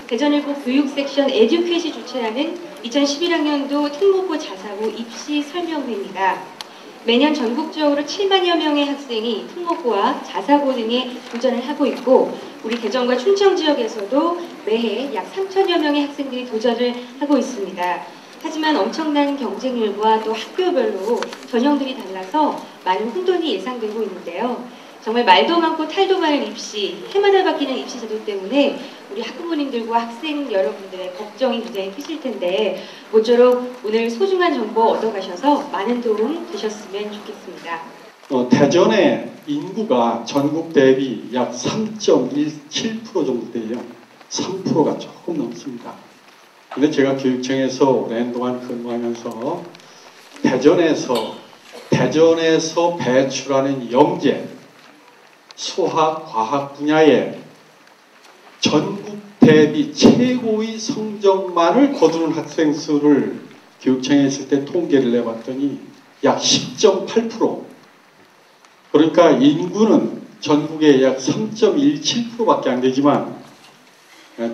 대전일보 교육섹션 에듀퀻이 주최하는 2011학년도 특목고 자사고 입시 설명회입니다. 매년 전국적으로 7만여 명의 학생이 특목고와 자사고 등에 도전을 하고 있고, 우리 대전과 춘천 지역에서도 매해 약 3천여 명의 학생들이 도전을 하고 있습니다. 하지만 엄청난 경쟁률과 또 학교별로 전형들이 달라서 많은 혼돈이 예상되고 있는데요. 정말 말도 많고 탈도 많은 입시, 해마다 바뀌는 입시 제도 때문에 우리 학부모님들과 학생 여러분들의 걱정이 굉장히 크실 텐데, 모쪼록 오늘 소중한 정보 얻어가셔서 많은 도움 되셨으면 좋겠습니다. 대전의 인구가 전국 대비 약 3.17% 정도 돼요. 3%가 조금 넘습니다. 근데 제가 교육청에서 오랜 동안 근무하면서 대전에서 배출하는 영재, 수학, 과학 분야에 전국 대비 최고의 성적만을 거두는 학생 수를 교육청에 있을 때 통계를 내봤더니 약 10.8%. 그러니까 인구는 전국의 약 3.17%밖에 안 되지만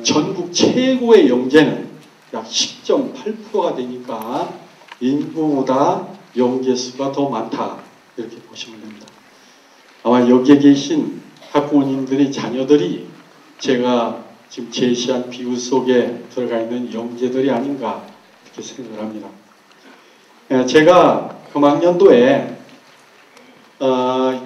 전국 최고의 영재는 약 10.8%가 되니까 인구보다 영재 수가 더 많다, 이렇게 보시면 됩니다. 아마 여기에 계신 학부모님들의 자녀들이 제가 지금 제시한 비유 속에 들어가 있는 영재들이 아닌가 이렇게 생각을 합니다. 제가 금학년도에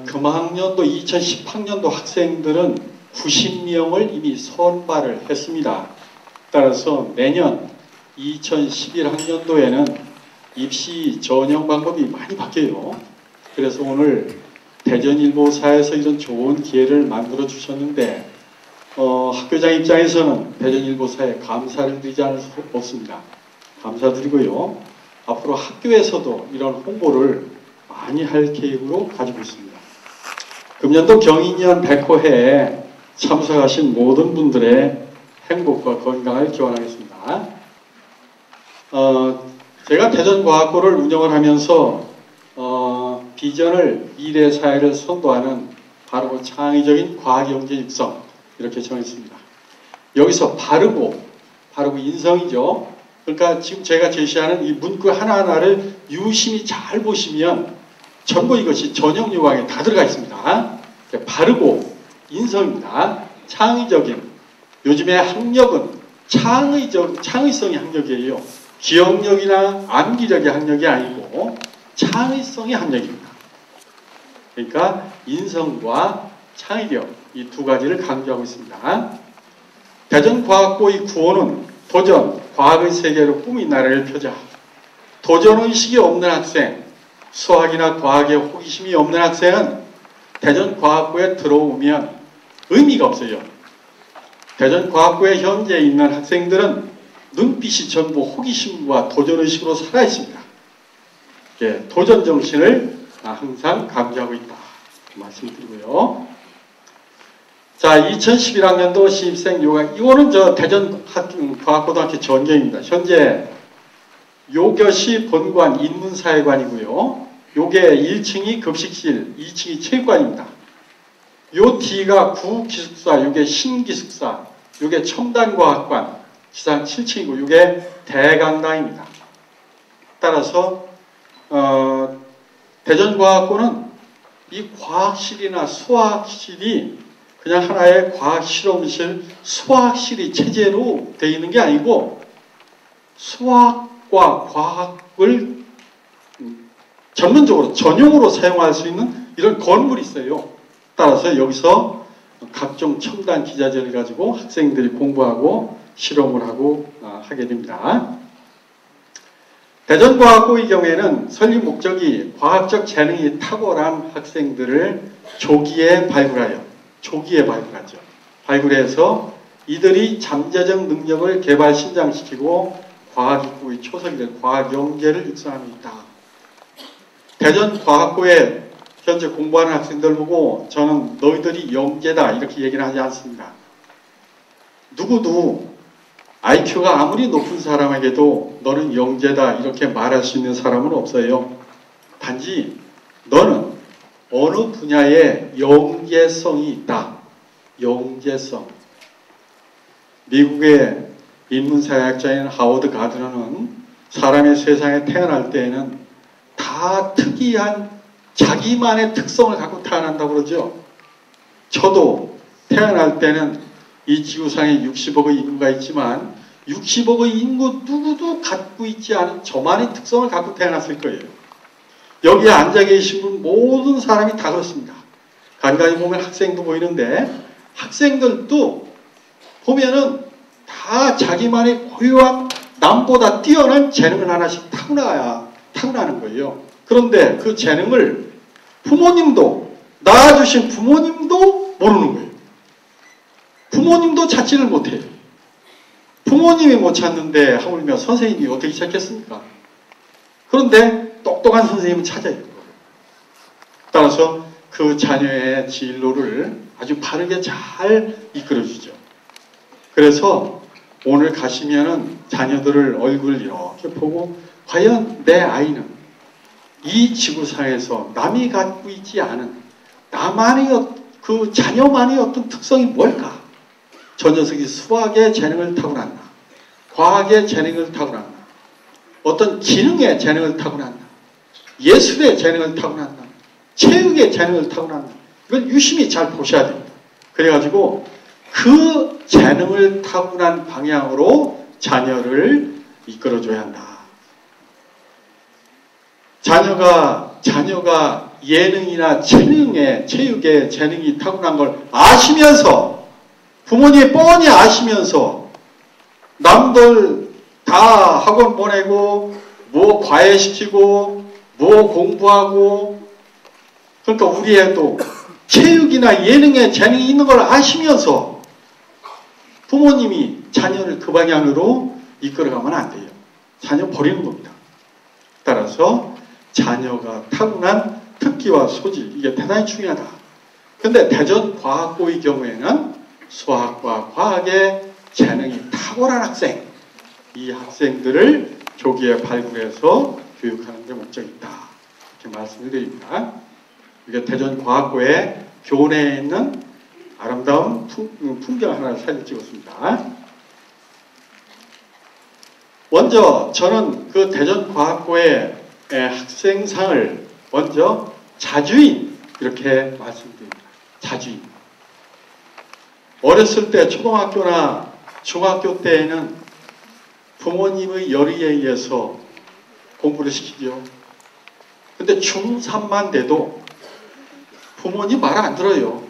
금학년도 2010학년도 학생들은 90명을 이미 선발을 했습니다. 따라서 내년 2011학년도에는 입시 전형 방법이 많이 바뀌어요. 그래서 오늘 대전일보사에서 이런 좋은 기회를 만들어 주셨는데 학교장 입장에서는 대전일보사에 감사를 드리지 않을 수 없습니다. 감사드리고요. 앞으로 학교에서도 이런 홍보를 많이 할 계획으로 가지고 있습니다. 금년도 경인년 백호회에 참석하신 모든 분들의 행복과 건강을 기원하겠습니다. 제가 대전과학고를 운영을 하면서 비전을 미래 사회를 선도하는 바르고 창의적인 과학영재 육성, 이렇게 정했습니다. 여기서 바르고 인성이죠. 그러니까 지금 제가 제시하는 이 문구 하나하나를 유심히 잘 보시면 전부 이것이 전형 요강에 다 들어가 있습니다. 바르고 인성입니다. 창의적인, 요즘에 학력은 창의성이 학력이에요. 기억력이나 암기력의 학력이 아니고 창의성의 학력입니다. 그러니까 인성과 창의력, 이 두 가지를 강조하고 있습니다. 대전과학고의 구호는 도전, 과학의 세계로 꿈의 나라를 펴자. 도전의식이 없는 학생, 수학이나 과학에 호기심이 없는 학생은 대전과학고에 들어오면 의미가 없어요. 대전과학고에 현재 있는 학생들은 눈빛이 전부 호기심과 도전의식으로 살아있습니다. 도전 정신을 항상 강조하고 있다, 말씀드리고요. 자, 2011학년도 신입생 요강, 이거는 대전과학고등학교 전경입니다. 현재 요교시 본관 인문사회관이고요. 요게 1층이 급식실, 2층이 체육관입니다. 요 뒤가 구기숙사, 요게 신기숙사, 요게 첨단과학관, 지상 7층이고 요게 대강당입니다. 따라서 대전과학고는 이 과학실이나 수학실이 그냥 하나의 과학실험실, 수학실이 체제로 되어 있는 게 아니고 수학과 과학을 전문적으로 전용으로 사용할 수 있는 이런 건물이 있어요. 따라서 여기서 각종 첨단 기자재를 가지고 학생들이 공부하고 실험을 하고 하게 됩니다. 대전과학고의 경우에는 설립 목적이 과학적 재능이 탁월한 학생들을 조기에 발굴하죠. 발굴해서 이들이 잠재적 능력을 개발 신장시키고 과학 입국의 초석이 될 과학 영재를 육성하고 있다. 대전과학고에 현재 공부하는 학생들 보고 저는 너희들이 영재다 이렇게 얘기는 하지 않습니다. 누구도 IQ가 아무리 높은 사람에게도 너는 영재다 이렇게 말할 수 있는 사람은 없어요. 단지 너는 어느 분야에 영재성이 있다. 영재성. 미국의 인문사회학자인 하워드 가드너는 사람이 세상에 태어날 때에는 다 특이한 자기만의 특성을 갖고 태어난다고 그러죠. 저도 태어날 때는 이 지구상에 60억의 인구가 있지만 60억의 인구 누구도 갖고 있지 않은 저만의 특성을 갖고 태어났을 거예요. 여기에 앉아 계신 분 모든 사람이 다 그렇습니다. 간간히 보면 학생도 보이는데 학생들도 보면은 다 자기만의 고유한 남보다 뛰어난 재능을 하나씩 타고나는 거예요. 그런데 그 재능을 부모님도 낳아주신 부모님도 모르는 거예요. 부모님도 찾지를 못해요. 부모님이 못 찾는데 하물며 선생님이 어떻게 찾겠습니까? 그런데 똑똑한 선생님은 찾아요. 따라서 그 자녀의 진로를 아주 바르게 잘 이끌어주죠. 그래서 오늘 가시면은 자녀들을 얼굴 이렇게 보고 과연 내 아이는 이 지구상에서 남이 갖고 있지 않은 나만의 그 자녀만의 어떤 특성이 뭘까? 저 녀석이 수학의 재능을 타고났나? 과학의 재능을 타고났나? 어떤 기능의 재능을 타고났나? 예술의 재능을 타고났나? 체육의 재능을 타고났나? 이걸 유심히 잘 보셔야 됩니다. 그래가지고 그 재능을 타고난 방향으로 자녀를 이끌어줘야 한다. 자녀가 예능이나 체육에 재능이 타고난 걸 아시면서 부모님이 뻔히 아시면서 남들 다 학원 보내고 뭐 과외시키고 뭐 공부하고 그러니까 우리 애도 체육이나 예능에 재능이 있는 걸 아시면서 부모님이 자녀를 그 방향으로 이끌어가면 안 돼요. 자녀 버리는 겁니다. 따라서 자녀가 타고난 특기와 소질 이게 대단히 중요하다. 그런데 대전과학고의 경우에는 수학과 과학에 재능이 탁월한 학생 이 학생들을 조기에 발굴해서 교육하는 게 목적이다. 이렇게 말씀을 드립니다. 이게 대전과학고의 교내에 있는 아름다운 풍경 하나를 사진 찍었습니다. 먼저 저는 그 대전과학고의 학생상을 먼저 자주인 이렇게 말씀드립니다. 자주인. 어렸을 때 초등학교나 중학교 때에는 부모님의 열의에 의해서 공부를 시키죠. 근데 중3만 돼도 부모님 말 안 들어요.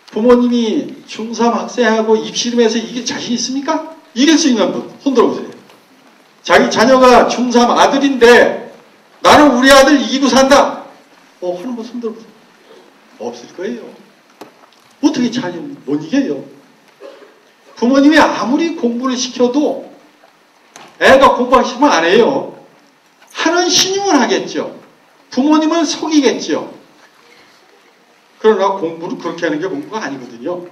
부모님이 중3 학생하고 입시름해서 이길 자신 있습니까? 이길 수 있는 분 손 들어보세요. 자기 자녀가 중3 아들인데 나는 우리 아들 이기고 산다. 하는 분 손 들어보세요. 없을 거예요. 어떻게 자녀 못 이겨요? 부모님이 아무리 공부를 시켜도 애가 공부하기 싫으면 안 해요. 하는 신용을 하겠죠. 부모님은 속이겠죠. 그러나 공부는 그렇게 하는 게 공부가 아니거든요.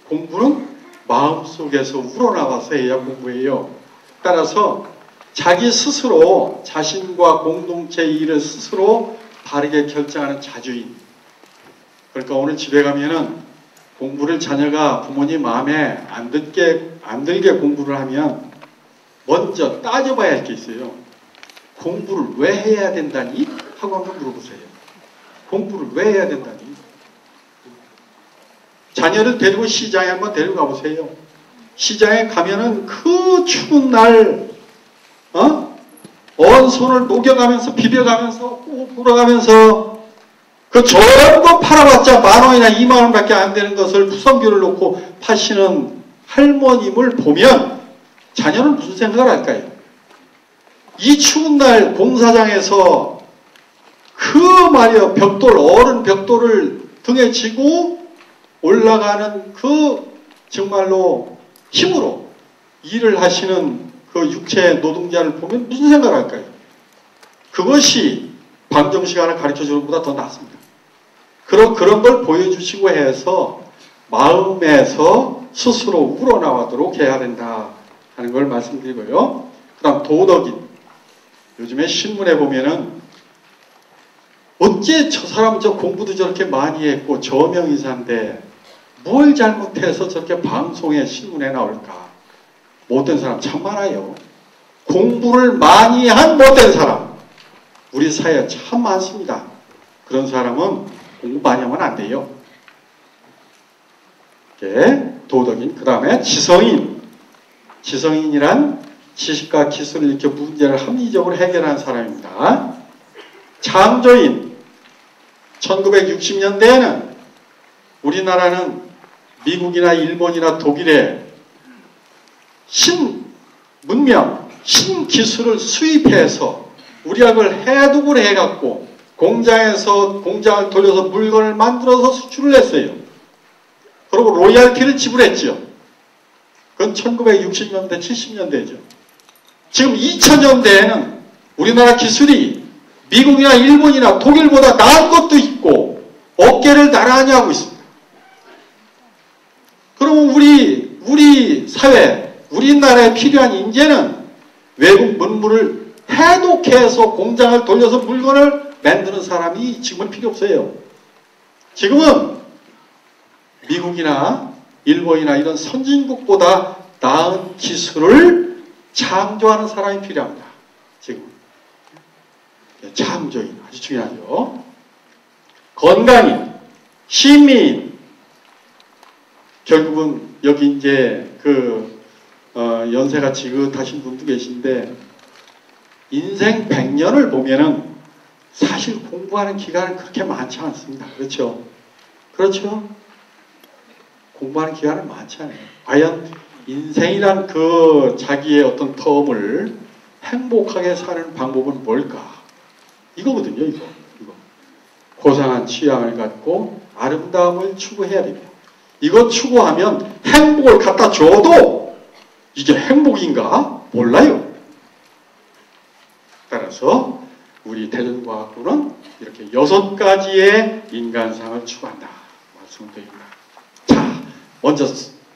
공부는 마음속에서 우러나와서 해야 공부해요. 따라서 자기 스스로 자신과 공동체의 일을 스스로 바르게 결정하는 자주인. 그러니까 오늘 집에 가면은 공부를 자녀가 부모님 마음에 안 들게 공부를 하면 먼저 따져봐야 할 게 있어요. 공부를 왜 해야 된다니? 하고 한번 물어보세요. 공부를 왜 해야 된다니? 자녀를 데리고 시장에 한번 데리고 가보세요. 시장에 가면은 그 추운 날, 언 손을 녹여가면서, 비벼가면서, 꾹 불어가면서, 그 전부 팔아봤자 10,000원이나 20,000원밖에 안 되는 것을 부성교를 놓고 파시는 할머님을 보면 자녀는 무슨 생각을 할까요? 이 추운 날 공사장에서 그 말이요, 어른 벽돌을 등에 지고 올라가는 그 정말로 힘으로 일을 하시는 그 육체 노동자를 보면 무슨 생각을 할까요? 그것이 방정 시간을 가르쳐주는 것보다 더 낫습니다. 그런 걸 보여주시고 해서 마음에서 스스로 우러나오도록 해야 된다 하는 걸 말씀드리고요. 그 다음 도덕인. 요즘에 신문에 보면은 어째 저 사람 저 공부도 저렇게 많이 했고 저명의사인데 뭘 잘못해서 저렇게 방송에 신문에 나올까? 못된 사람 참 많아요. 공부를 많이 한 못된 사람 우리 사회에 참 많습니다. 그런 사람은 공부 많이 하면 안 돼요. 도덕인. 그 다음에 지성인. 지성인이란 지식과 기술을 이렇게 문제를 합리적으로 해결하는 사람입니다. 창조인. 1960년대에는 우리나라는 미국이나 일본이나 독일의 신문명, 신기술을 수입해서 우리가 그걸 해독을 해갖고 공장을 돌려서 물건을 만들어서 수출을 했어요. 그리고 로열티를 지불했죠. 그건 1960년대, 70년대죠. 지금 2000년대에는 우리나라 기술이 미국이나 일본이나 독일보다 나은 것도 있고 어깨를 나란히 하고 있습니다. 그러면 우리 사회, 우리나라에 필요한 인재는 외국 문물을 해독해서 공장을 돌려서 물건을 만드는 사람이 지금은 필요 없어요. 지금은 미국이나 일본이나 이런 선진국보다 나은 기술을 창조하는 사람이 필요합니다. 지금 창조인 아주 중요하죠. 건강인, 시민. 결국은 여기 이제 연세가 지긋하신 분도 계신데 인생 100년을 보면은 사실 공부하는 기간은 그렇게 많지 않습니다. 그렇죠? 그렇죠? 공부하는 기간은 많지 않아요. 과연 인생이란 그 자기의 어떤 텀을 행복하게 사는 방법은 뭘까? 이거거든요, 이거. 고상한 취향을 갖고 아름다움을 추구해야 됩니다. 이거 추구하면 행복을 갖다 줘도 이게 행복인가? 몰라요. 따라서 우리 대전과학부는 이렇게 6가지의 인간상을 추구한다. 말씀을 드립니다. 자, 먼저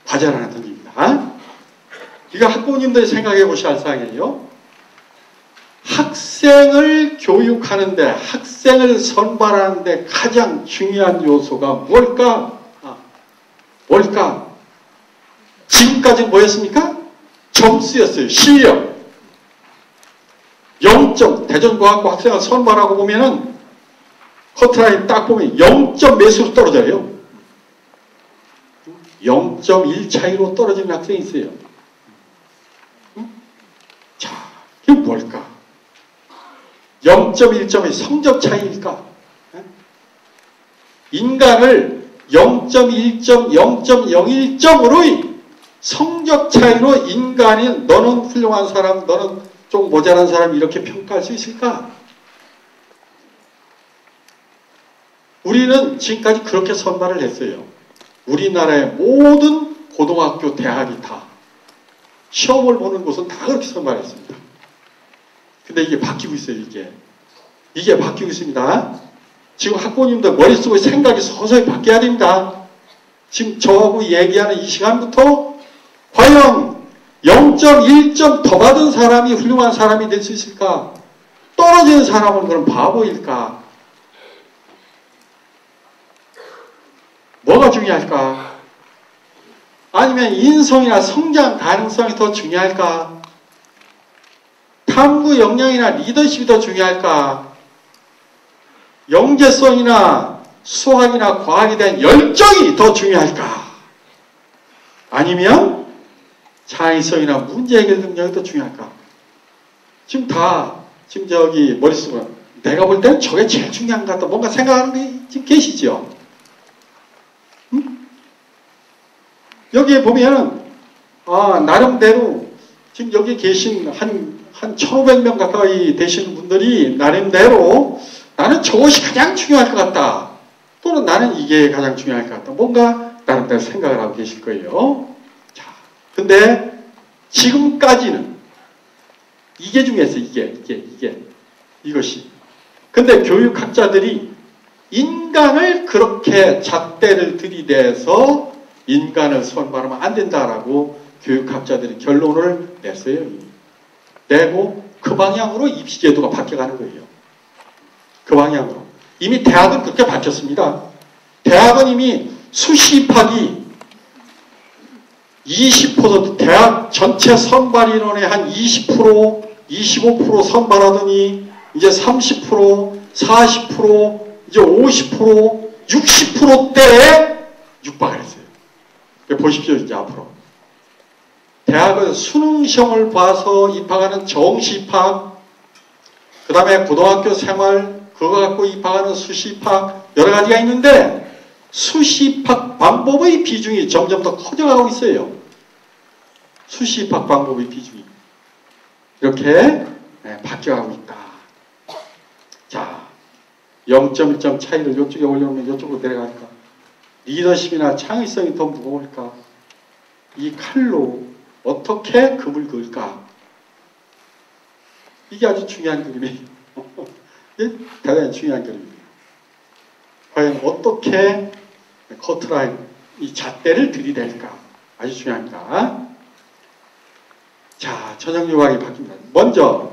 과제를 하나 던집니다. 이거 학부모님들이 생각해 보셔야 할 사항이에요. 학생을 교육하는데, 학생을 선발하는데 가장 중요한 요소가 뭘까? 뭘까? 지금까지 뭐였습니까? 점수였어요. 실력. 0점, 대전과학부 학생을 선발하고 보면은 커트라인 딱 보면 0점 몇으로 떨어져요. 0.1 차이로 떨어지는 학생이 있어요. 자, 이게 뭘까? 0.1점의 성적 차이일까? 인간을 0.1점, 0.01점으로의 성적 차이로 인간이 너는 훌륭한 사람, 너는 좀 모자란 사람 이렇게 평가할 수 있을까? 우리는 지금까지 그렇게 선발을 했어요. 우리나라의 모든 고등학교, 대학이 다 시험을 보는 곳은 다 그렇게 선발했습니다. 근데 이게 바뀌고 있어요, 이게 바뀌고 있습니다. 지금 학부모님들 머릿속에 생각이 서서히 바뀌어야 됩니다. 지금 저하고 얘기하는 이 시간부터 과연 0.1점 더 받은 사람이 훌륭한 사람이 될 수 있을까? 떨어지는 사람은 그럼 바보일까? 뭐가 중요할까? 아니면 인성이나 성장 가능성이 더 중요할까? 탐구 역량이나 리더십이 더 중요할까? 영재성이나 수학이나 과학에 대한 열정이 더 중요할까? 아니면 창의성이나 문제 해결 능력이 더 중요할까? 지금 저기 머릿속으로 내가 볼 때는 저게 제일 중요한 것 같다. 뭔가 생각하는 게 지금 계시죠? 여기에 보면 나름대로 지금 여기 계신 한 1,500명 가까이 되시는 분들이 나름대로 나는 저것이 가장 중요할 것 같다. 또는 나는 이게 가장 중요할 것 같다. 뭔가 나름대로 생각을 하고 계실 거예요. 자, 근데 지금까지는 이게 중요했어요. 이것이. 근데 교육학자들이 인간을 그렇게 잣대를 들이대서 인간을 선발하면 안 된다라고 교육학자들이 결론을 냈어요. 내고 그 방향으로 입시제도가 바뀌어가는 거예요. 그 방향으로. 이미 대학은 그렇게 밝혔습니다. 대학은 이미 수시 입학이 20% 대학 전체 선발 인원의 한 20%, 25% 선발하더니 이제 30%, 40%, 이제 50%, 60%대에 육박을 했어요. 보십시오, 이제 앞으로. 대학은 수능 시험을 봐서 입학하는 정시 입학, 그 다음에 고등학교 생활, 그거 갖고 입학하는 수시 입학, 여러 가지가 있는데, 수시 입학 방법의 비중이 점점 더 커져가고 있어요. 수시 입학 방법의 비중이. 이렇게 바뀌어가고 있다. 자, 0.1점 차이를 이쪽에 올려놓으면 이쪽으로 내려갈까? 리더십이나 창의성이 더 무거울까? 이 칼로 어떻게 금을 그을까? 이게 아주 중요한 그림이에요. 이게 대단히 중요한 그림이에요. 과연 어떻게 커트라인, 이 잣대를 들이댈까? 아주 중요합니다. 자, 전형 요각이 바뀝니다. 먼저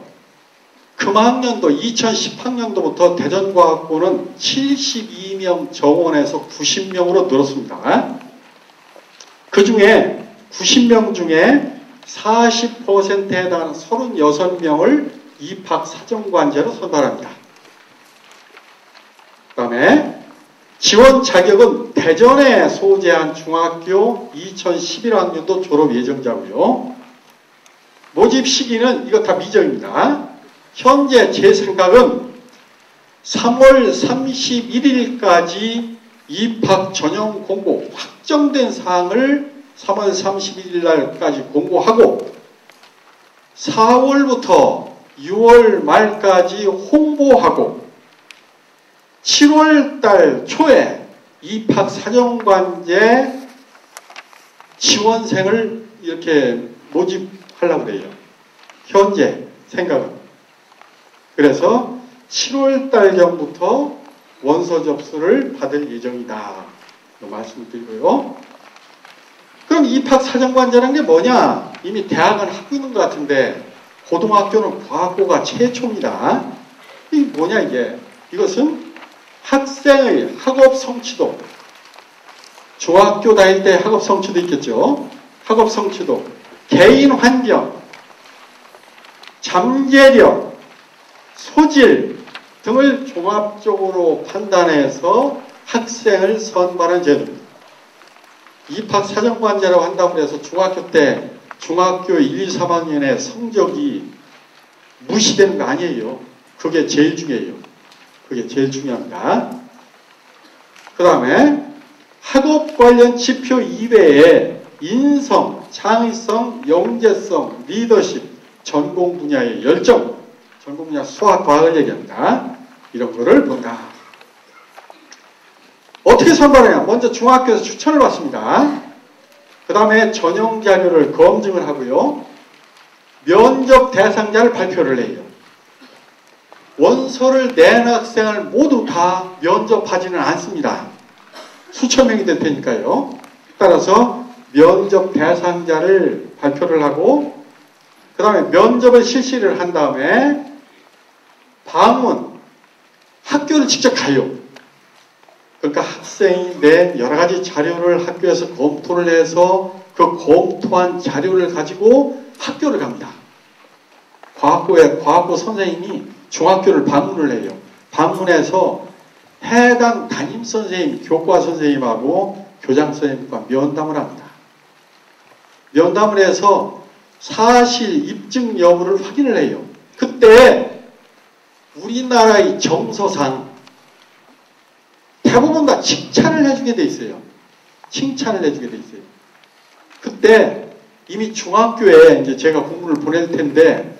금학년도 2010학년도부터 대전과학고는 72명 정원에서 90명으로 늘었습니다. 그 중에 90명 중에 40%에 해당하는 36명을 입학 사정관제로 선발합니다. 그 다음에 지원 자격은 대전에 소재한 중학교 2011학년도 졸업 예정자고요. 모집 시기는 이거 다 미정입니다. 현재 제 생각은 3월 31일까지 입학 전형 공고 확정된 사항을 3월 31일 날까지 공고하고 4월부터 6월 말까지 홍보하고 7월 달 초에 입학 사정관제 지원생을 이렇게 모집하려고 그래요. 현재 생각은. 그래서 7월 달경부터 원서 접수를 받을 예정이다. 말씀을 드리고요. 그럼 입학 사정관제라는 게 뭐냐? 이미 대학은 하고 있는 것 같은데 고등학교는 과학고가 최초입니다. 이게 뭐냐 이게? 이것은 학생의 학업 성취도, 중학교 다닐 때 학업 성취도 있겠죠. 학업 성취도, 개인 환경, 잠재력, 소질 등을 종합적으로 판단해서 학생을 선발한 제도입니다. 입학 사정관제라고 한다고 해서 중학교 때 중학교 1, 2, 3학년의 성적이 무시되는 거 아니에요. 그게 제일 중요해요. 그게 제일 중요합니다. 그 다음에 학업 관련 지표 이외에 인성, 창의성, 영재성, 리더십, 전공 분야의 열정, 전공 분야 수학, 과학을 얘기합니다. 이런 거를 본다. 어떻게 선발하냐? 먼저 중학교에서 추천을 받습니다. 그 다음에 전형 자료를 검증을 하고요. 면접 대상자를 발표를 해요. 원서를 낸 학생을 모두 다 면접하지는 않습니다. 수천 명이 될 테니까요. 따라서 면접 대상자를 발표를 하고 그 다음에 면접을 실시를 한 다음에 방문, 학교를 직접 가요. 그러니까 학생이 낸 여러 가지 자료를 학교에서 검토를 해서 그 검토한 자료를 가지고 학교를 갑니다. 과학고 선생님이 중학교를 방문을 해요. 방문해서 해당 담임선생님, 교과 선생님하고 교장 선생님과 면담을 합니다. 면담을 해서 사실 입증 여부를 확인을 해요. 그때 우리나라의 정서상 대부분 다 칭찬을 해주게 돼 있어요. 칭찬을 해주게 돼 있어요. 그때 이미 중학교에 이제 제가 공부를 보낼 텐데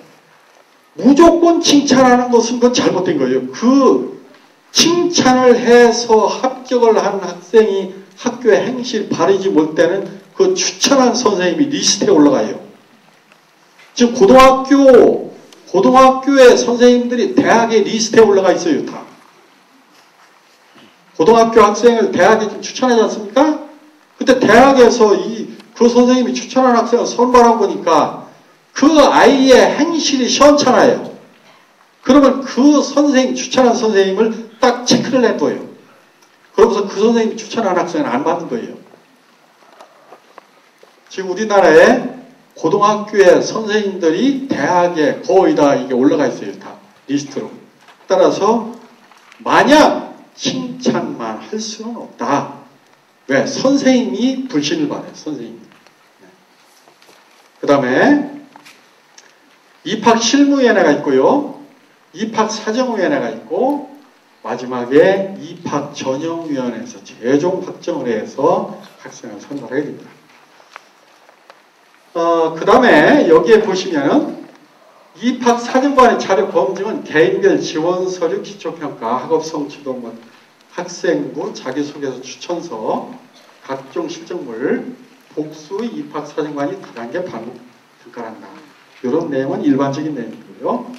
무조건 칭찬하는 것은 그건 잘못된 거예요. 그 칭찬을 해서 합격을 한 학생이 학교에 행실 바르지 못 때는 그 추천한 선생님이 리스트에 올라가요. 지금 고등학교의 선생님들이 대학의 리스트에 올라가 있어요. 다. 고등학교 학생을 대학에 좀 추천하지 않습니까? 그때 대학에서 그 선생님이 추천한 학생을 선발한 거니까 그 아이의 행실이 시원찮아요. 그러면 그 선생님, 추천한 선생님을 딱 체크를 해둬요. 그러면서 그 선생님이 추천한 학생은 안 받는 거예요. 지금 우리나라에 고등학교의 선생님들이 대학에 거의 다 이게 올라가 있어요. 다 리스트로. 따라서 마냥 칭찬만 할 수는 없다. 왜? 선생님이 불신을 받아요. 선생님이. 그 다음에 입학실무위원회가 있고요. 입학사정위원회가 있고 마지막에 입학전형위원회에서 최종 확정을 해서 학생을 선발하게 됩니다. 그 다음에 여기에 보시면은 입학사정관의 자료 검증은 개인별 지원서류, 기초평가, 학업성취도, 학생부, 자기소개서, 추천서, 각종 실적물, 복수의 입학사정관이 다단계 평가를 한다. 이런 내용은 일반적인 내용이고요.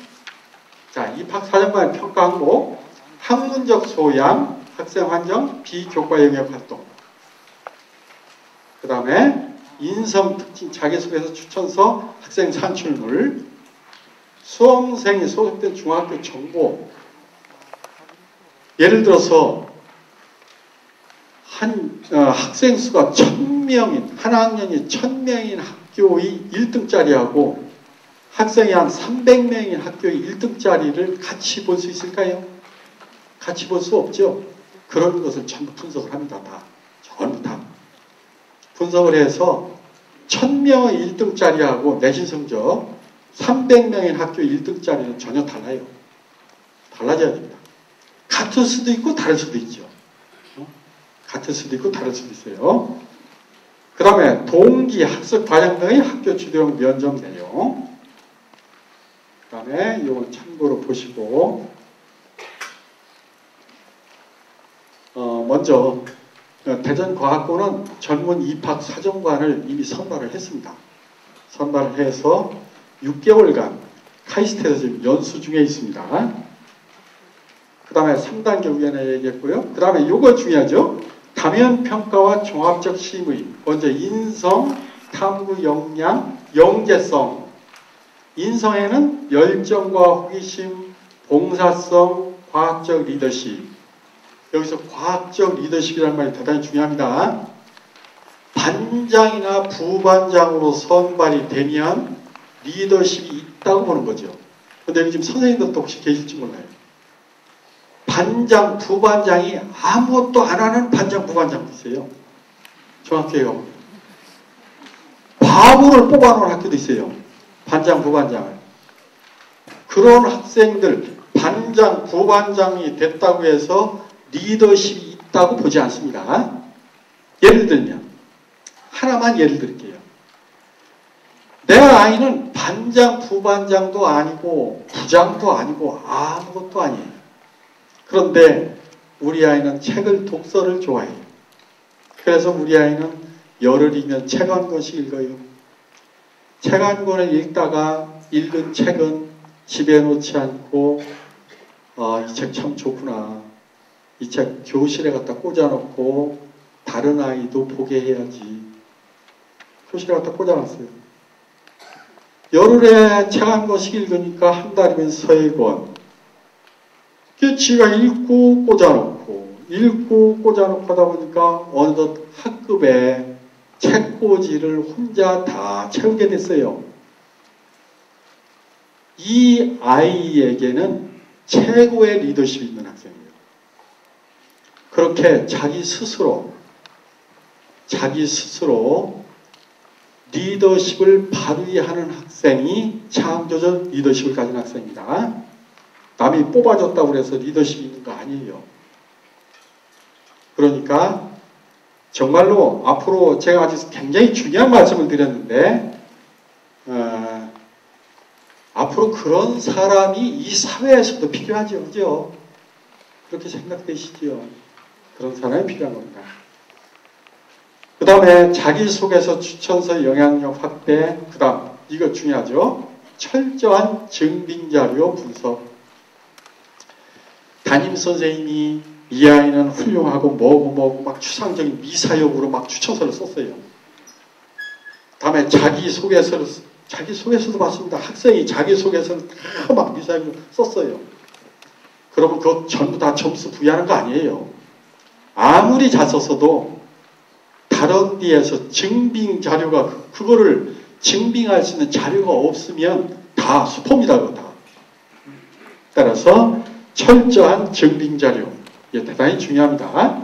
자, 입학사정관의 평가 항목, 학문적 소양, 학생 환경, 비교과 영역 활동. 그 다음에 인성 특징, 자기소개서, 추천서, 학생 산출물, 수험생이 소속된 중학교 정보. 예를 들어서 학생 수가 1000명인, 한 학년이 1000명인 학교의 1등짜리하고 학생이 한 300명인 학교의 1등짜리를 같이 볼 수 있을까요? 같이 볼 수 없죠. 그런 것을 전부 분석을 합니다. 다. 전부 다. 분석을 해서 1000명의 1등짜리하고 내신 성적 300명인 학교 1등짜리는 전혀 달라요. 달라져야 됩니다. 같을 수도 있고 다를 수도 있죠. 같을 수도 있고 다를 수도 있어요. 그 다음에 동기, 학습 과정 등의 학교 주도형 면접 내용. 그 다음에 이건 참고로 보시고 먼저 대전과학고는 전문 입학 사정관을 이미 선발을 했습니다. 선발을 해서 6개월간 카이스트에서 지금 연수 중에 있습니다. 그 다음에 3단계 위원회 얘기했고요. 그 다음에 이거 중요하죠. 다면평가와 종합적 심의. 먼저 인성, 탐구 역량, 영재성. 인성에는 열정과 호기심, 봉사성, 과학적 리더십. 여기서 과학적 리더십이라는 말이 대단히 중요합니다. 반장이나 부반장으로 선발이 되면 리더십이 있다고 보는 거죠. 근데 여기 지금 선생님들도 혹시 계실지 몰라요. 반장, 부반장이 아무것도 안 하는 반장, 부반장도 있어요. 정확해요. 바보를 뽑아놓은 학교도 있어요. 반장, 부반장을. 그런 학생들, 반장, 부반장이 됐다고 해서 리더십이 있다고 보지 않습니다. 예를 들면 하나만 예를 들게요. 내 아이는 반장, 부반장도 아니고 부장도 아니고 아무것도 아니에요. 그런데 우리 아이는 독서를 좋아해요. 그래서 우리 아이는 열흘이면 책 한 권씩 읽어요. 책 한 권을 읽다가 읽은 책은 집에 놓지 않고 이 책 참 좋구나. 이 책 교실에 갖다 꽂아놓고 다른 아이도 보게 해야지. 교실에 갖다 꽂아놨어요. 열흘에 책 한 권씩 읽으니까 한 달이면 3권. 지가 읽고 꽂아놓고 읽고 꽂아놓고 하다 보니까 어느덧 학급에 책꽂이를 혼자 다 채우게 됐어요. 이 아이에게는 최고의 리더십이 있는 학생이에요. 그렇게 자기 스스로 리더십을 발휘하는 학생이 창조적 리더십을 가진 학생입니다. 남이 뽑아줬다고 해서 리더십이 있는 거 아니에요. 그러니까 정말로 앞으로 제가 아주 굉장히 중요한 말씀을 드렸는데 앞으로 그런 사람이 이 사회에서도 필요하죠. 그죠? 그렇게 생각되시죠? 그런 사람이 필요한 겁니다. 그 다음에 자기소개서, 추천서, 영향력 확대. 그 다음 이거 중요하죠. 철저한 증빙자료 분석. 담임선생님이 이 아이는 훌륭하고 뭐고 막 추상적인 미사역으로 막 추천서를 썼어요. 다음에 자기소개서도 봤습니다. 학생이 자기소개서를 다 막 미사역으로 썼어요. 그러면 그거 전부 다 점수 부여하는 거 아니에요. 아무리 잘 썼어도 다른 데에서 증빙 자료가 그거를 증빙할 수 있는 자료가 없으면 다 수포입니다. 그거 다. 따라서 철저한 증빙 자료, 이게 대단히 중요합니다.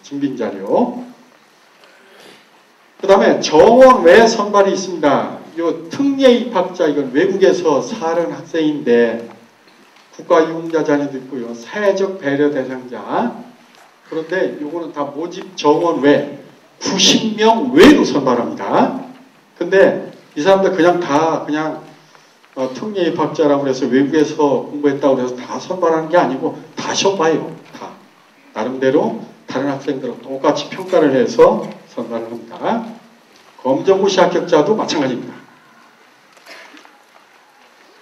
증빙 자료. 그 다음에 정원 외 선발이 있습니다. 이 특례 입학자, 이건 외국에서 사는 학생인데 국가유공자 자녀도 있고요. 사회적 배려 대상자. 그런데 이거는 다 모집 정원 외 90명 외로 선발합니다. 근데 이 사람들 그냥 다 특례 입학자라고 해서 외국에서 공부했다고 해서 다 선발하는 게 아니고 다 시험 봐요. 다. 나름대로 다른 학생들은 똑같이 평가를 해서 선발을 합니다. 검정고시 합격자도 마찬가지입니다.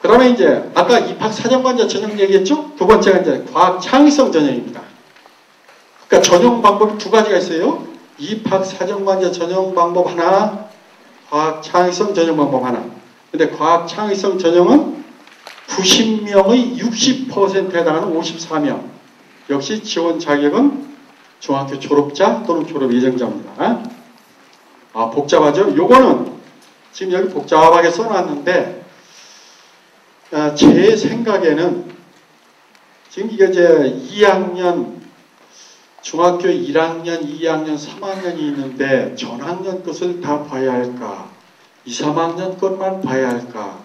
그 다음에 이제 아까 입학 사정관자 전형 얘기했죠? 두 번째가 이제 과학 창의성 전형입니다. 그러니까 전형 방법이 두 가지가 있어요. 입학 사정관자 전형 방법 하나, 과학 창의성 전형 방법 하나. 근데 과학 창의성 전형은 90명의 60%에 해당하는 54명. 역시 지원 자격은 중학교 졸업자 또는 졸업 예정자입니다. 아, 복잡하죠? 요거는 지금 여기 복잡하게 써놨는데 제 생각에는 지금 이게 이제 2학년, 중학교 1학년, 2학년, 3학년이 있는데 전학년 것을 다 봐야 할까? 2, 3학년 것만 봐야 할까?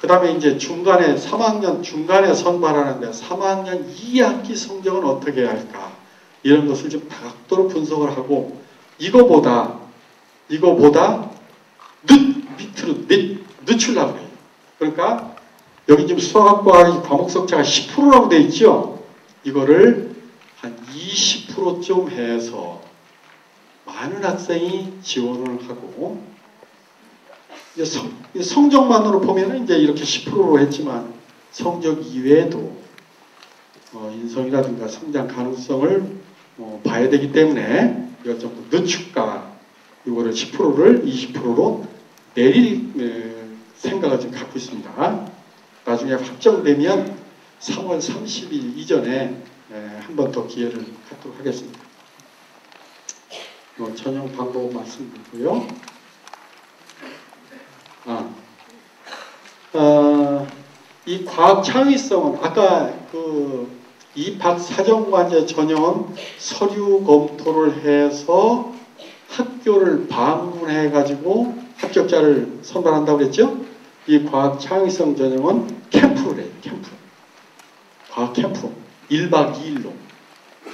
그 다음에 이제 중간에 3학년 중간에 선발하는데 3학년 2학기 성적은 어떻게 해야 할까? 이런 것을 좀 다각도로 분석을 하고 이거보다 밑으로 늦추려고 해요. 그러니까 여기 지금 수학과 과목 석차가 10%라고 되어 있죠? 이거를 한 20%좀 해서 많은 학생이 지원을 하고 이제 성적만으로 보면 이제 이렇게 10%로 했지만 성적 이외에도 인성이라든가 성장 가능성을 봐야 되기 때문에 이걸 좀 늦출까 이거를 10%를 20%로 내릴 생각을 좀 갖고 있습니다. 나중에 확정되면 3월 30일 이전에 한 번 더 기회를 갖도록 하겠습니다. 전형 방법 말씀드리고요. 이 과학 창의성은 아까 그 입학 사정관제 전형은 서류 검토를 해서 학교를 방문해 가지고 합격자를 선발한다고 그랬죠? 이 과학 창의성 전형은 캠프를 해요. 캠프. 과학 캠프. 1박 2일로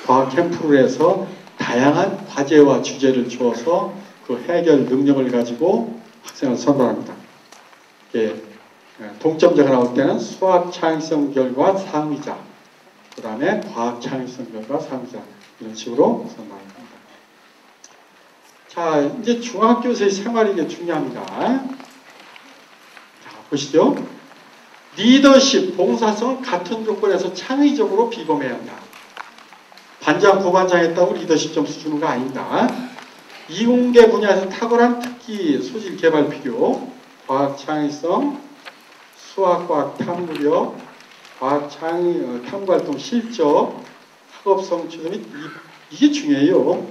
과학 캠프를 해서 다양한 과제와 주제를 주어서 그 해결 능력을 가지고 학생을 선발합니다. 예, 동점자가 나올 때는 수학 창의성 결과 상위자, 그 다음에 과학 창의성 결과 상위자 이런 식으로 선발합니다. 자, 이제 중학교에서의 생활이 이게 중요합니다. 자, 보시죠. 리더십, 봉사성은 같은 조건에서 창의적으로 비범해야 한다. 반장, 부반장 했다고 리더십 점수 주는 거 아닙니다. 이공계 분야에서 탁월한 특기, 소질 개발 필요, 과학 창의성, 수학과학 탐구력, 과학 창의, 탐구활동 실적, 학업성 추구 및 이게 중요해요.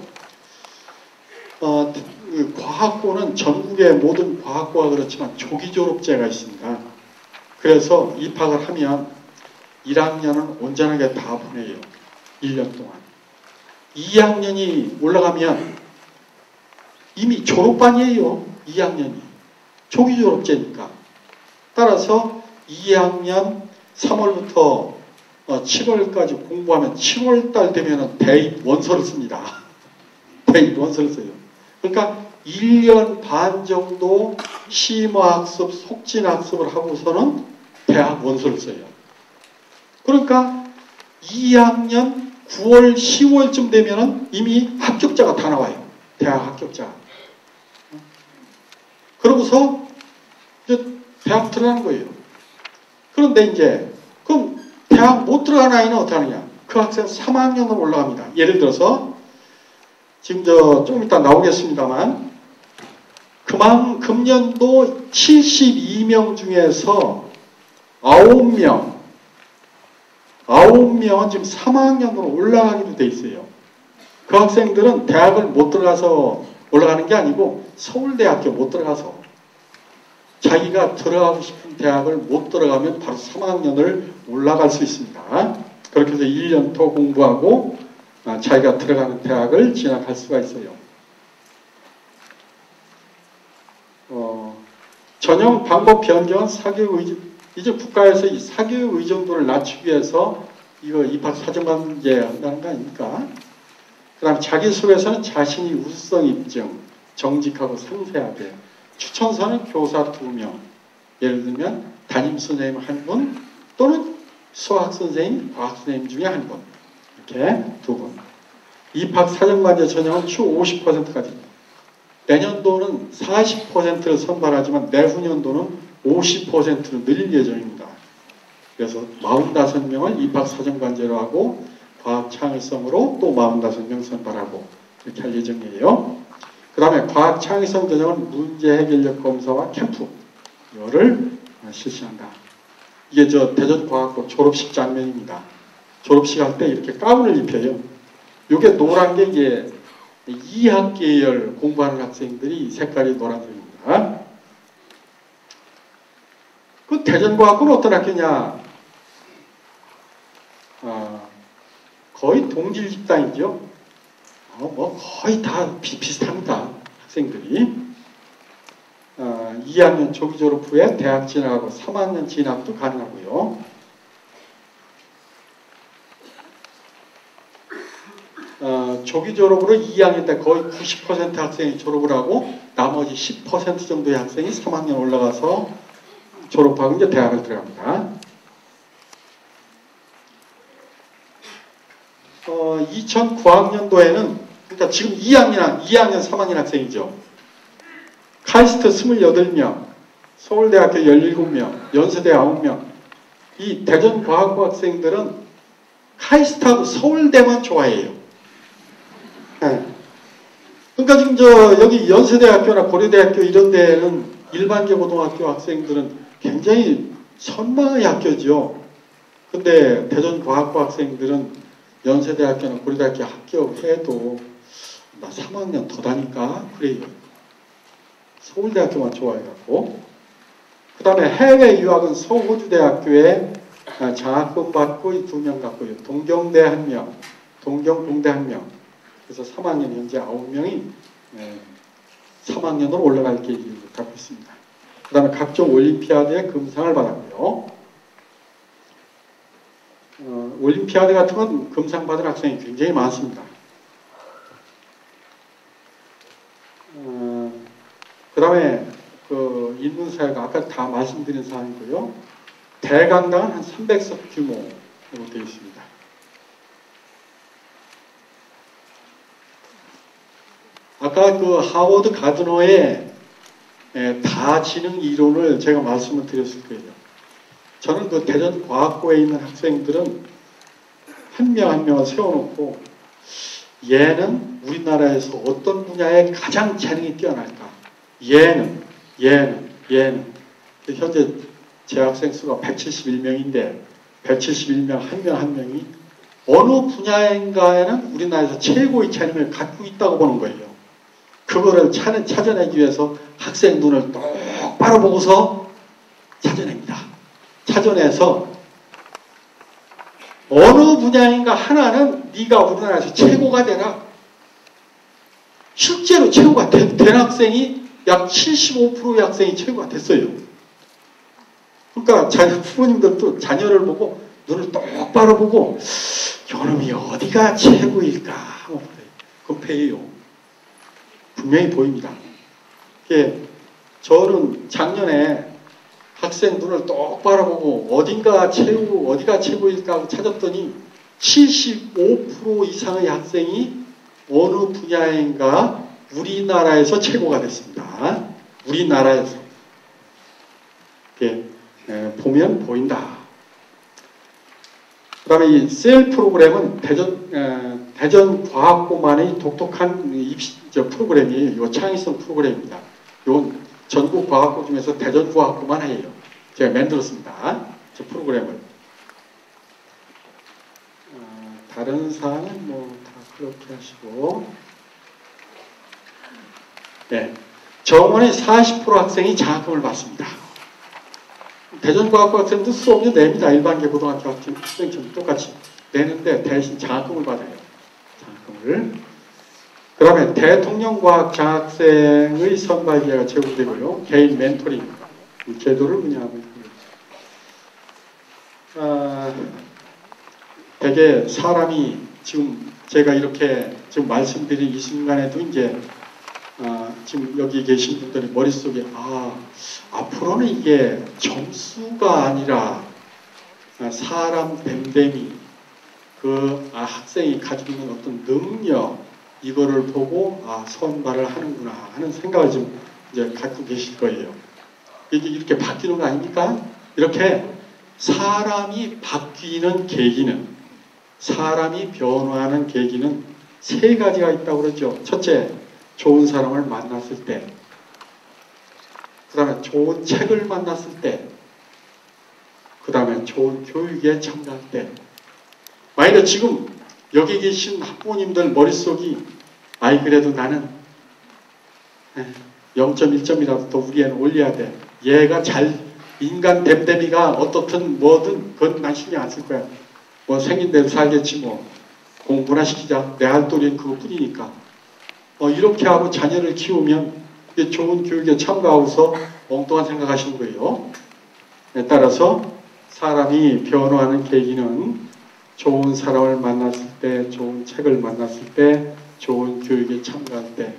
과학고는 전국의 모든 과학고가 그렇지만 조기 졸업제가 있습니다. 그래서 입학을 하면 1학년은 온전하게 다 보내요. 1년 동안. 2학년이 올라가면 이미 졸업반이에요. 2학년이. 조기 졸업제니까. 따라서 2학년 3월부터 7월까지 공부하면 7월달 되면 대입 원서를 씁니다. 대입 원서를 써요. 그러니까 1년 반 정도 심화학습, 속진학습을 하고서는 대학 원서를 써요. 그러니까 2학년 9월, 10월쯤 되면은 이미 합격자가 다 나와요. 대학 합격자. 그러고서 이제 대학 들어가는 거예요. 그런데 이제 그럼 대학 못 들어간 아이는 어떻게 하느냐? 그 학생 3학년으로 올라갑니다. 예를 들어서 지금 좀 이따 나오겠습니다만 금년도 72명 중에서 9명 9명은 지금 3학년으로 올라가기로 돼 있어요. 그 학생들은 대학을 못 들어가서 올라가는 게 아니고 서울대학교 못 들어가서 자기가 들어가고 싶은 대학을 못 들어가면 바로 3학년을 올라갈 수 있습니다. 그렇게 해서 1년 더 공부하고 자기가 들어가는 대학을 진학할 수가 있어요. 전형 방법 변경은 사교육 의존, 이제 국가에서 이 사교육 의존도를 낮추기 위해서 이거 입학 사정관계 한다는 거 아닙니까? 그 다음 자기소개서는 자신이 우수성 입증, 정직하고 상세하게, 추천서는 교사 2명, 예를 들면 담임선생님 1분 또는 수학선생님, 과학선생님 중에 1분, 이렇게 2분. 입학 사정관계 전형은 추 50%까지. 내년도는 40%를 선발하지만 내후년도는 50%로 늘릴 예정입니다. 그래서 45명을 입학 사정관제로 하고 과학 창의성으로 또 45명 선발하고 이렇게 할 예정이에요. 그 다음에 과학 창의성 전형은 문제 해결력 검사와 캠프 이거를 실시한다. 이게 저 대전과학고 졸업식 장면입니다. 졸업식 할 때 이렇게 가운을 입혀요. 이게 노란 게 이제 2학계열 공부하는 학생들이 색깔이 노란색입니다. 그 대전과학고는 어떤 학교냐? 거의 동질 집단이죠. 뭐 거의 다 비슷합니다. 학생들이. 2학년 조기 졸업 후에 대학 진학하고 3학년 진학도 가능하고요. 조기 졸업으로 2학년 때 거의 90% 학생이 졸업을 하고 나머지 10% 정도의 학생이 3학년 올라가서 졸업하고 이제 대학을 들어갑니다. 2009학년도에는 그러니까 지금 2학년, 3학년 학생이죠. 카이스트 28명, 서울대학교 17명, 연세대 9명. 이 대전과학고 학생들은 카이스트하고 서울대만 좋아해요. 네. 그러니까 지금 여기 연세대학교나 고려대학교 이런 데는 일반계 고등학교 학생들은 굉장히 선망의 학교죠. 근데 대전과학고 학생들은 연세대학교나 고려대학교 합격해도 나 3학년 더 다니까 그래요. 서울대학교만 좋아해갖고. 그 다음에 해외 유학은 서호주대학교에 장학금 받고 2명 갖고요. 동경대 1명, 동경공대 1명. 그래서 3학년 현재 9명이 3학년으로 올라갈 계획을 갖고 있습니다. 그 다음에 각종 올림피아드에 금상을 받았고요. 올림피아드 같은 건 금상 받은 학생이 굉장히 많습니다. 그 다음에 그 인문사회가 아까 다 말씀드린 사항이고요. 대강당은 한 300석 규모로 되어 있습니다. 아까 그 하워드 가드너의 다지능 이론을 제가 말씀을 드렸을 거예요. 저는 그 대전과학고에 있는 학생들은 한 명 한 명을 세워놓고 얘는 우리나라에서 어떤 분야에 가장 재능이 뛰어날까? 얘는. 현재 재학생 수가 171명인데 171명 한 명 한 명이 어느 분야인가에는 우리나라에서 최고의 재능을 갖고 있다고 보는 거예요. 그거를 찾아내기 위해서 학생 눈을 똑바로 보고서 찾아냅니다. 찾아내서 어느 분야인가 하나는 네가 우리나라에서 최고가 되라. 실제로 최고가 된 학생이 약 75%의 학생이 최고가 됐어요. 그러니까 부모님들도 자녀를 보고 눈을 똑바로 보고 요놈이 어디가 최고일까 하고 검토해요. 분명히 보입니다. 저는 작년에 학생 눈을 똑바로 보고 어디가 최고일까 하고 찾았더니 75% 이상의 학생이 어느 분야인가 우리나라에서 최고가 됐습니다. 우리나라에서. 보면 보인다. 그 다음에 이 셀 프로그램은 대전과학고만의 독특한 프로그램이에요. 이 창의성 프로그램입니다. 이건 전국 과학고 중에서 대전과학고만 해요. 제가 만들었습니다. 저 프로그램을. 다른 사항은 뭐 다 그렇게 하시고. 네. 정원의 40% 학생이 장학금을 받습니다. 대전과학고 학생도 수업료 냅니다. 일반계 고등학교 학생처럼 똑같이 내는데 대신 장학금을 받아요. 장학금을. 그 다음에 대통령과학 장학생의 선발 기회가 제공되고요. 개인 멘토링 제도를 운영하고 있습니다. 되게 사람이 지금 제가 이렇게 지금 말씀드린 이 순간에도 이제 지금 여기 계신 분들이 머릿속에 앞으로는 이게 점수가 아니라 사람 됨됨이 그 학생이 가지고 있는 어떤 능력 이거를 보고 선발을 하는구나 하는 생각을 좀 이제 갖고 계실 거예요. 이게 이렇게 바뀌는 거 아닙니까? 이렇게 사람이 바뀌는 계기는 사람이 변화하는 계기는 세 가지가 있다고 그러죠. 첫째, 좋은 사람을 만났을 때, 그 다음에 좋은 책을 만났을 때, 그 다음에 좋은 교육에 참가할 때. 만약에 지금 여기 계신 학부모님들 머릿속이 그래도 나는 0.1점이라도 더 우리 애는 올려야 돼. 얘가 인간 됨됨이가 어떻든 뭐든 그건 난 신경 안 쓸 거야. 뭐 생긴 대로 살겠지 뭐. 공부나 시키자. 내 할 도리는 그것뿐이니까. 이렇게 하고 자녀를 키우면 좋은 교육에 참가하고서 엉뚱한 생각하시는 거예요. 따라서 사람이 변화하는 계기는 좋은 사람을 만났을 때, 좋은 책을 만났을 때, 좋은 교육에 참가할 때.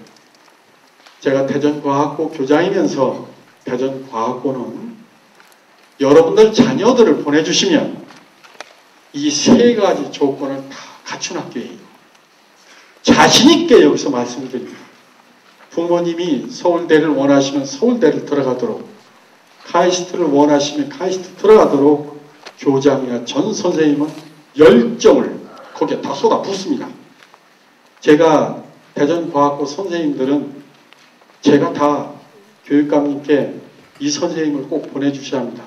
제가 대전과학고 교장이면서 대전과학고는 여러분들 자녀들을 보내주시면 이 세 가지 조건을 다 갖춘 학교예요. 자신있게 여기서 말씀드립니다. 부모님이 서울대를 원하시면 서울대를 들어가도록, 카이스트를 원하시면 카이스트 들어가도록 교장이나 전 선생님은 열정을 거기에 다 쏟아붓습니다. 제가 대전과학고 선생님들은 제가 다 교육감님께 이 선생님을 꼭 보내주셔야 합니다.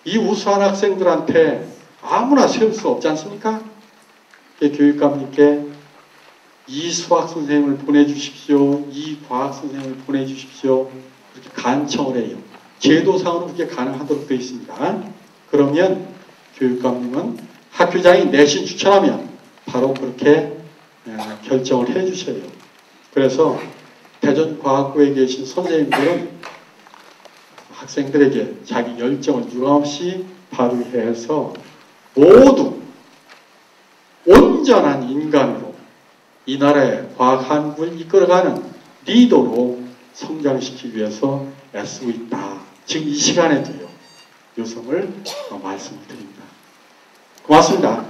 이 우수한 학생들한테 아무나 세울 수 없지 않습니까? 교육감님께 이 수학 선생님을 보내주십시오. 이 과학 선생님을 보내주십시오. 그렇게 간청을 해요. 제도상으로 그게 가능하도록 되어 있습니다. 그러면 교육감님은 학교장이 내신 추천하면 바로 그렇게 결정을 해 주셔요. 그래서 대전과학고에 계신 선생님들은 학생들에게 자기 열정을 유감없이 발휘해서 모두 온전한 인간으로 이 나라의 과학 한국을 이끌어가는 리더로 성장시키기 위해서 애쓰고 있다. 지금 이 시간에도요. 요성을 말씀드립니다. 고맙습니다.